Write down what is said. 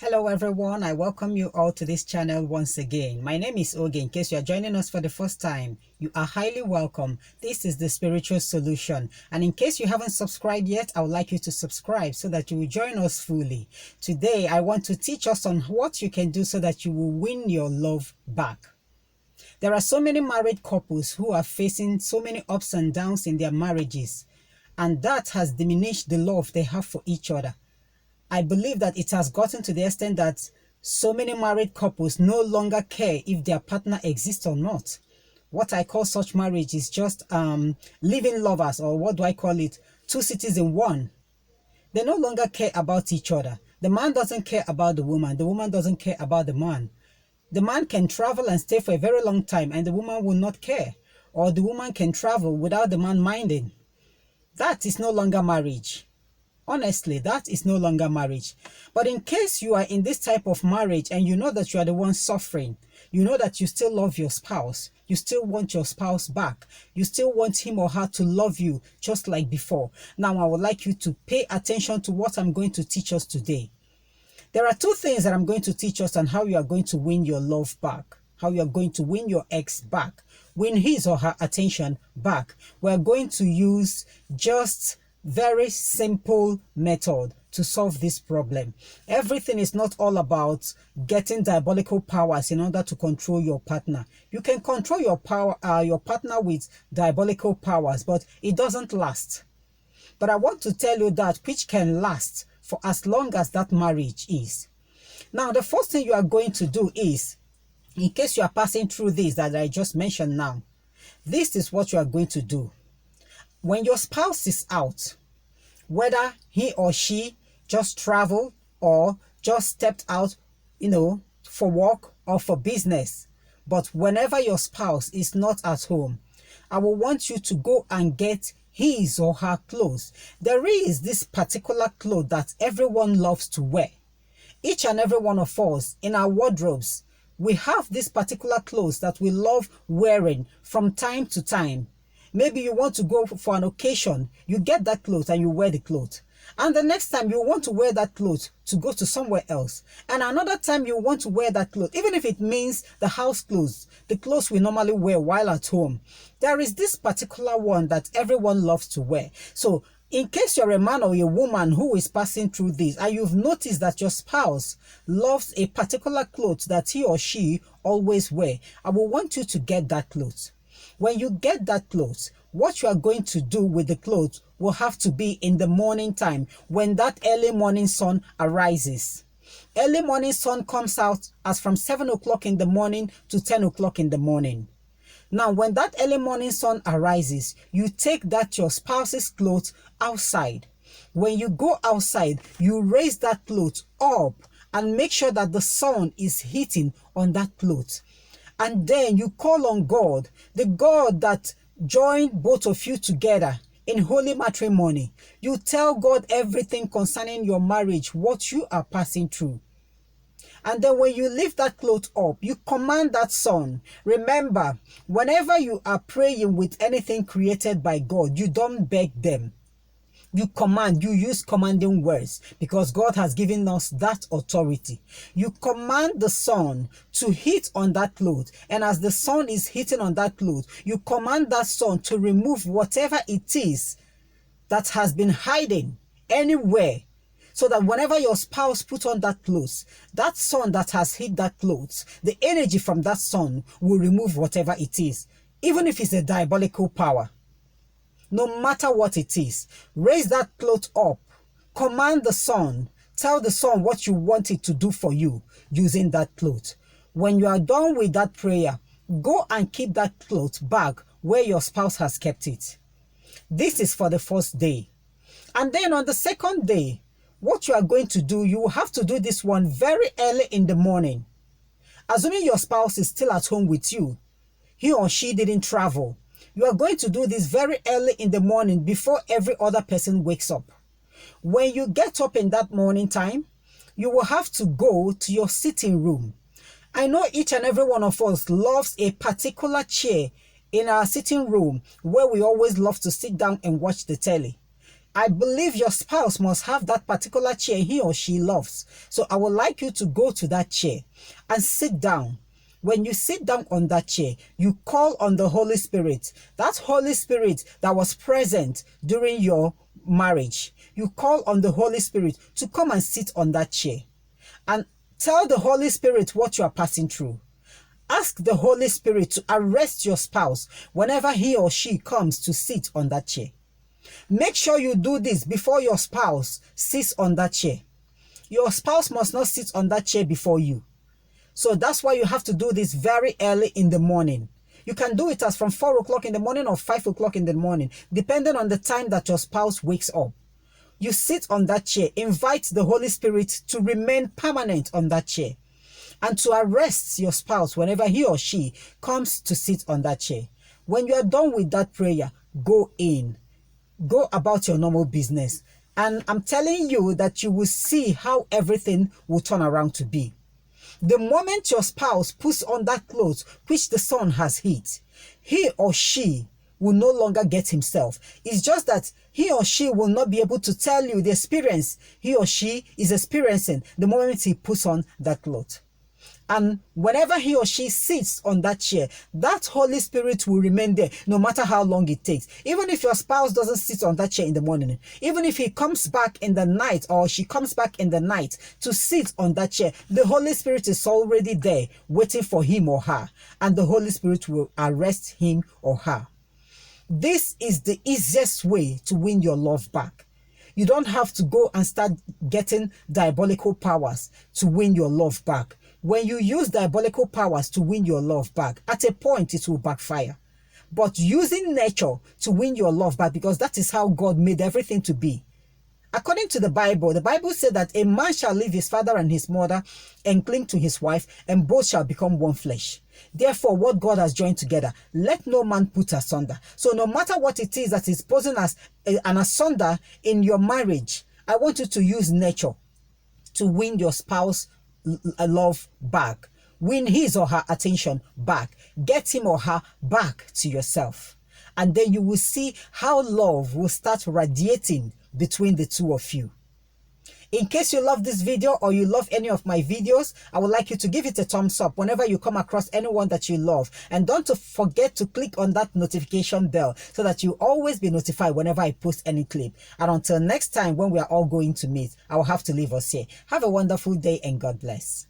Hello everyone, I welcome you all to this channel once again. My name is Oge. In case you are joining us for the first time, you are highly welcome. This is the Spiritual Solution, and in case you haven't subscribed yet, I would like you to subscribe so that you will join us fully. Today I want to teach us on what you can do so that you will win your love back. There are so many married couples who are facing so many ups and downs in their marriages, and that has diminished the love they have for each other. I believe that it has gotten to the extent that so many married couples no longer care if their partner exists or not. What I call such marriage is just living lovers, or what do I call it? Two cities in one. They no longer care about each other. The man doesn't care about the woman doesn't care about the man. The man can travel and stay for a very long time and the woman will not care. Or the woman can travel without the man minding. That is no longer marriage. Honestly, that is no longer marriage. But in case you are in this type of marriage and you know that you are the one suffering, you know that you still love your spouse, you still want your spouse back, you still want him or her to love you just like before. Now, I would like you to pay attention to what I'm going to teach us today. There are two things that I'm going to teach us on how you are going to win your love back, how you are going to win your ex back, win his or her attention back. We're going to use just very simple method to solve this problem. Everything is not all about getting diabolical powers in order to control your partner. You can control your partner with diabolical powers, but it doesn't last. But I want to tell you that which can last for as long as that marriage is. Now, the first thing you are going to do is, in case you are passing through this that I just mentioned now, this is what you are going to do. When your spouse is out, whether he or she just traveled or just stepped out, for work or for business, but whenever your spouse is not at home, I will want you to go and get his or her clothes. There is this particular cloth that everyone loves to wear. Each and every one of us in our wardrobes, we have this particular clothes that we love wearing from time to time. Maybe you want to go for an occasion, you get that clothes and you wear the clothes. And the next time you want to wear that clothes to go to somewhere else. And another time you want to wear that clothes, even if it means the house clothes, the clothes we normally wear while at home. There is this particular one that everyone loves to wear. So in case you're a man or a woman who is passing through this and you've noticed that your spouse loves a particular clothes that he or she always wear, I will want you to get that clothes. When you get that clothes, what you are going to do with the clothes will have to be in the morning time when that early morning sun arises. Early morning sun comes out as from 7 o'clock in the morning to 10 o'clock in the morning. Now, when that early morning sun arises, you take that your spouse's clothes outside. When you go outside, you raise that clothes up and make sure that the sun is hitting on that clothes. And then you call on God, the God that joined both of you together in holy matrimony. You tell God everything concerning your marriage, what you are passing through. And then when you lift that cloth up, you command that sun. Remember, whenever you are praying with anything created by God, you don't beg them. You command, you use commanding words because God has given us that authority. You command the sun to hit on that cloth. And as the sun is hitting on that cloth, you command that sun to remove whatever it is that has been hiding anywhere. So that whenever your spouse puts on that clothes, that sun that has hit that clothes, the energy from that sun will remove whatever it is, even if it's a diabolical power. No matter what it is, raise that cloth up, command the sun, tell the sun what you want it to do for you using that cloth. When you are done with that prayer, go and keep that cloth back where your spouse has kept it. This is for the first day. And then on the second day, what you are going to do, you will have to do this one very early in the morning. Assuming your spouse is still at home with you, he or she didn't travel. You are going to do this very early in the morning before every other person wakes up. When you get up in that morning time, you will have to go to your sitting room. I know each and every one of us loves a particular chair in our sitting room where we always love to sit down and watch the telly. I believe your spouse must have that particular chair he or she loves. So I would like you to go to that chair and sit down. When you sit down on that chair, you call on the Holy Spirit. That Holy Spirit that was present during your marriage. You call on the Holy Spirit to come and sit on that chair. And tell the Holy Spirit what you are passing through. Ask the Holy Spirit to arrest your spouse whenever he or she comes to sit on that chair. Make sure you do this before your spouse sits on that chair. Your spouse must not sit on that chair before you. So that's why you have to do this very early in the morning. You can do it as from 4 o'clock in the morning or 5 o'clock in the morning, depending on the time that your spouse wakes up. You sit on that chair, invite the Holy Spirit to remain permanent on that chair, and to arrest your spouse whenever he or she comes to sit on that chair. When you are done with that prayer, go in. Go about your normal business. And I'm telling you that you will see how everything will turn around to be. The moment your spouse puts on that clothes which the sun has heat, he or she will no longer get himself. It's just that he or she will not be able to tell you the experience he or she is experiencing the moment he puts on that cloth. And whenever he or she sits on that chair, that Holy Spirit will remain there no matter how long it takes. Even if your spouse doesn't sit on that chair in the morning, even if he comes back in the night or she comes back in the night to sit on that chair, the Holy Spirit is already there waiting for him or her, and the Holy Spirit will arrest him or her. This is the easiest way to win your love back. You don't have to go and start getting diabolical powers to win your love back. When you use diabolical powers to win your love back, at a point it will backfire. But using nature to win your love back, because that is how God made everything to be. According to the Bible said that a man shall leave his father and his mother and cling to his wife, and both shall become one flesh. Therefore, what God has joined together, let no man put asunder. So no matter what it is that is posing as an asunder in your marriage, I want you to use nature to win your spouse love back. Win his or her attention back. Get him or her back to yourself. And then you will see how love will start radiating between the two of you. In case you love this video or you love any of my videos, I would like you to give it a thumbs up whenever you come across anyone that you love. And don't forget to click on that notification bell so that you always be notified whenever I post any clip. And until next time when we are all going to meet, I will have to leave us here. Have a wonderful day and God bless.